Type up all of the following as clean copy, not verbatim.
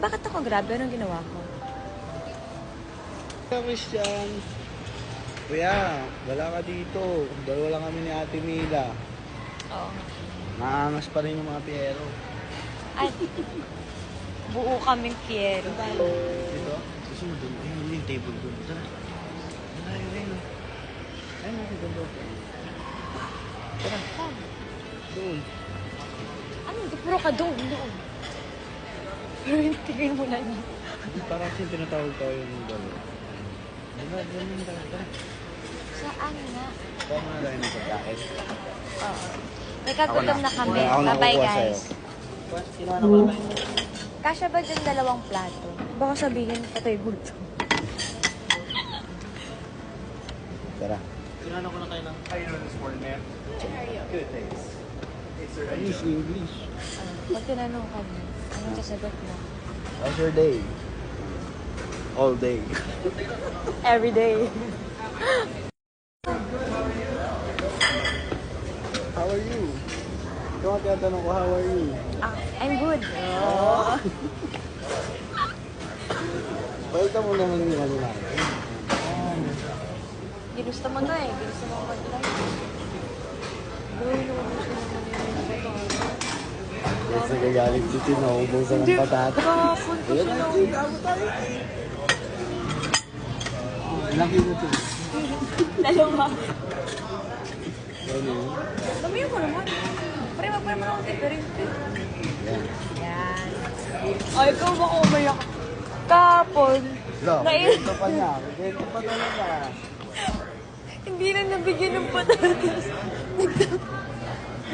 bakit ako grabe? Anong ginawa ko? Christian. Kuya, wala ka dito. Dalawa lang kami ni Ate Mila. Oo. Naangas pa rin yung mga piyero. Ay, buo kaming Piero. Dito? Gusto mo doon? Ayun yung table doon. Tara. Ayun, ayun. Ayun, ayun, doon. Tara. Doon. Ano? Puro ka doon. Pero yung tingin mo na niya. Parang kasi tinatawag tayo yung dalawa. Diba, doon yung dalawa. Tara. Saan nga? Kaya mo na tayo ng pagkain. Oo. Nagkagutom na kami. Ako na Bye-bye, kukuha sa'yo. guys. Kinuha na ko na tayo. Kasya ba dyan 2 plato? Baka sabihin, patay gutom. Tara. Kinuha ko na kayo ng... How you doing this morning, ma'am? Good, thanks. English. Pag tinanong ka mo, anong sasagot mo? How's your day? All day. Every day. How are you? Ikaw ang tinatanong ko, how are you? I'm good. Oh. Balita mo naman yung ano natin. Ginusto mo to eh. Ginusto mo mag-live. Gawin naman mo siya naman yung Yes, nagagalit dito na ubusan ng patata. Kahapon ko siya na. Ilang kilo ito? 2. Ano yun? Damihan ko naman. Pre, magpare mo ng diferente. Yan. Yan. Ay, ikaw baka umayak. Kahapon. Lo, ganito pa niya. Ganito pa talaga. Hindi na nabigyan ng patatas.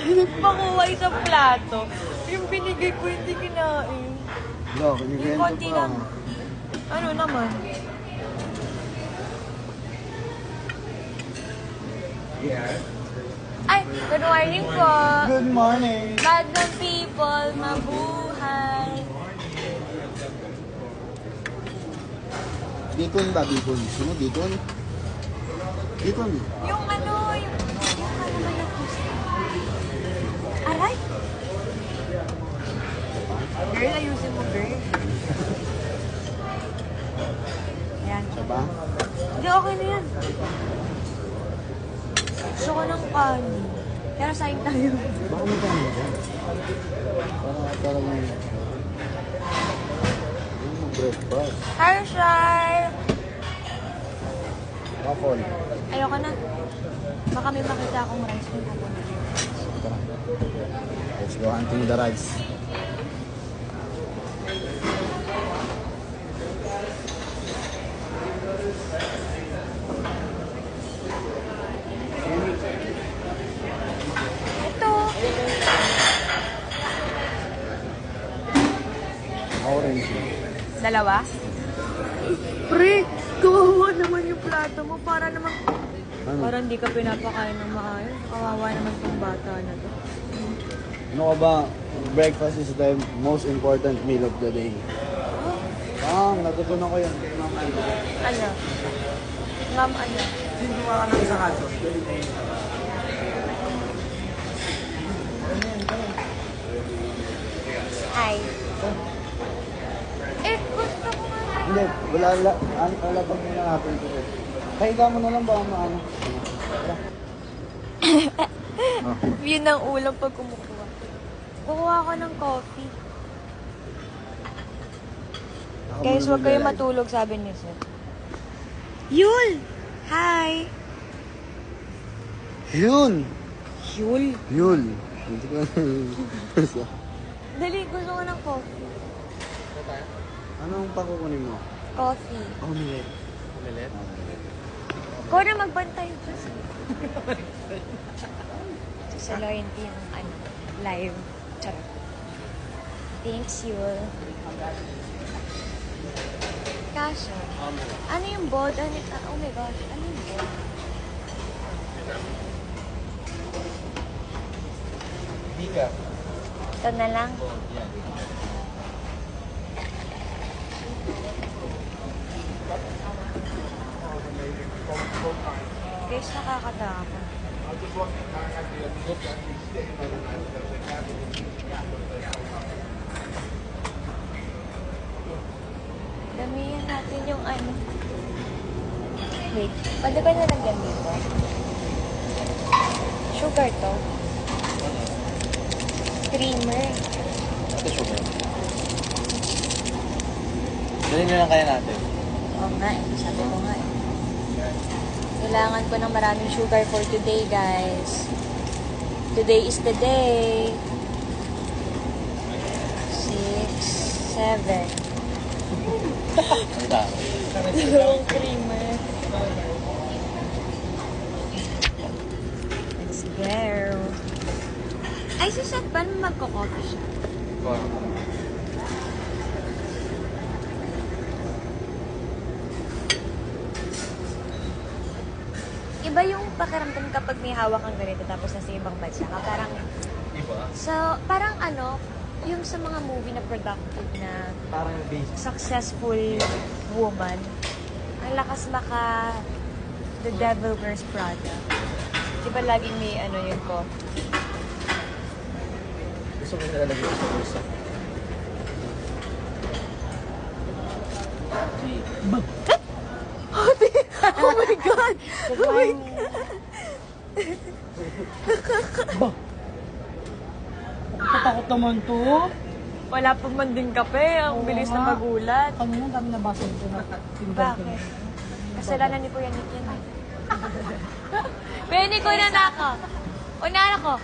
Nagpakuha sa plato. Yung binigay ko hindi kinain. Lo, Yung ganito konti pa. lang. Ano naman? Yeah. Ay, good morning po. Good morning. Bagong people, mabuhay. Dikon ba? Dikon. Sino dikon? Dikon. Yung ano ba yung gusto? Aray! Girl, ayusin mo, girl. Ayan. Siya ba? Hindi, okay na yan. Gusto ko ng kanin. Pero sayang tayo. Baka may kanya ba? Parang breakfast. Hi, Shai! Waffle. Ayoko na. Baka may makita akong rice mo po. Tara. Let's go hunting the rice. Ito. Orange. 2? Pre, kawawa naman yung plato mo. Para naman, Ano? parang hindi ka pinapakain ng maayos. Kawawa naman tong bata na to. Ano ka ba? Breakfast is the most important meal of the day. Natutunan ko yan. Ano? Ma'am, ano? Sinduwa ka ng sakaso. Hi. Eh, gusto ko nga. Hindi, wala pag nila natin ito. Pahiga mo na lang ba ang maano? Yun ang ulam pag kumukuha. Kukuha ako ng coffee. Guys, huwag kayo matulog, sabi niya sir. Yul! Hi! Yun! Yul? Yun! Hindi ko Dali, gusto ko ng coffee. Anong pakukunin mo? Coffee. Omelette. Omelette? Ikaw na magbantay. Sa loyalty yung ano, live. Charot. Thanks, Yul. Kaso, ano yung bold? Oh my gosh, ano yung bold? Hindi ka. Ito na lang. Guys, nakakatakot. Damihan natin yung ano. Wait, pwede ba nalagyan dito? Sugar to. Creamer. Ate sugar. Dali na lang kaya natin. Oo nga eh, sabi ko nga eh. Kailangan ko ng maraming sugar for today, guys. Today is the day. 6, 7. Ang dami. Dalawang creamer. Let's go. Ay, si Seth ba magko-coffee siya? Iba yung pakiramdam kapag may hawak kang ganito tapos nasa ibang bansa ka. Parang, Iba? so, parang ano, yung sa mga movie na productive na Parang basic. successful woman, ang lakas maka The Devil Wears Prada. Di ba laging may ano yun ko? Gusto mo nilalagay ko sa puso. Oh my God! Oh my God! Tatakot naman to. Wala pang manding kape. Ang Oo bilis nga. na magulat. Kanina dami nabasa ko na tindan ko. Bakit? Kasalanan ni Kuya Nick yan. Kuya Nick, una na ako. Una na ako.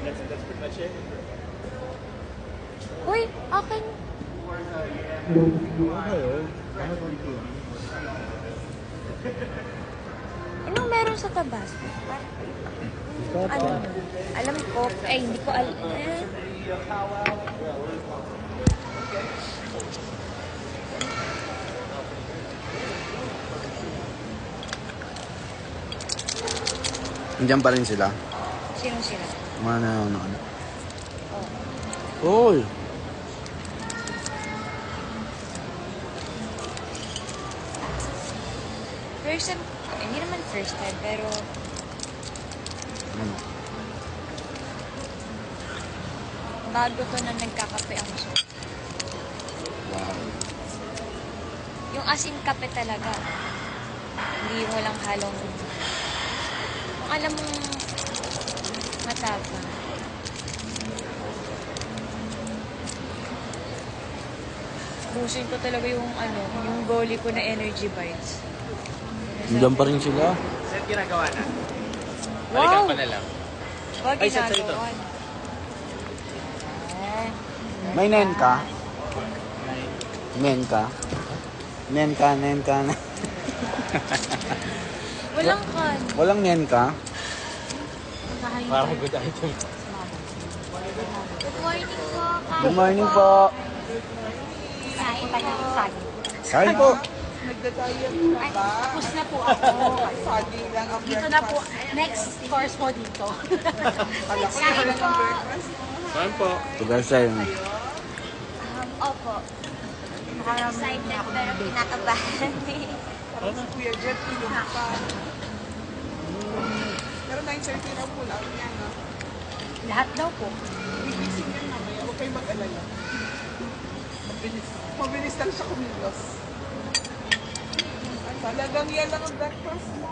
That's pretty much it. Uy, akin. Anong meron sa Tabasco? Ano? Alam ko. Ay, hindi ko alam. Andiyan pa rin sila. Sino sila? Mga nanonood. Oh. Uy! First time, hindi naman first time, pero Ano? bago to na nagkakape ako. So, Wow. yung asin kape talaga. Hindi mo lang halong, kung alam mong matapang. Busin ko talaga yung ano, yung goalie ko na energy bites. Andiyan pa rin sila. Sir, ginagawa na. Wow! pa na lang. Wag Ay, sa ito. ginagawa. Ah, May nen ka? Men ka? Nen ka, nen ka. walang kan. Walang nen ka? Parang good item. Good morning po. Good morning po. Kain po. Kain po. Tapos na po ako. Dito na po. Next course po dito. Kain po. Saan po? Tugal sa'yo. Opo. Excited pero kinakabahan. Kuya Jeff, tulog pa. Pero 9:30 na po lang yan, no? Lahat daw po. Gigising yan mamaya, huwag kayong mag-alala. Mabilis lang siya kumilos. Talagang yan lang ang breakfast mo.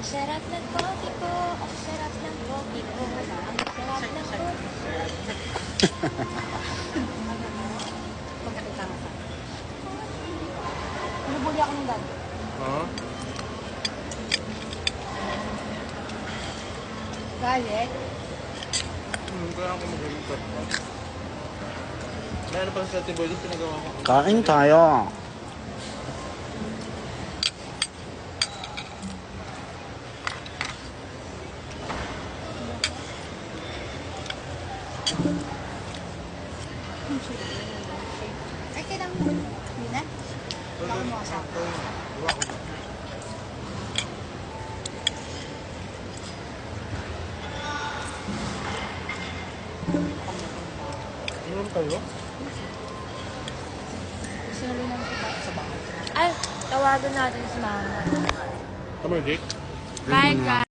Sarap ng coffee ko. Ang sarap ng coffee ko. Ang sarap ng coffee ko. Pagkakita nga sa. Pinabuli ako ng dad. Huh? Galit. Kaya ako mag-alita. Meron pa sa table doon, pinagawa ko. Kain tayo. Ay, kailangan mo. Hindi na. Kailangan mo kasama. Meron kayo? Sinulinan ko pa sa bahay. Ay, tawagan natin si mama. Come on, Jake. Bye, guys.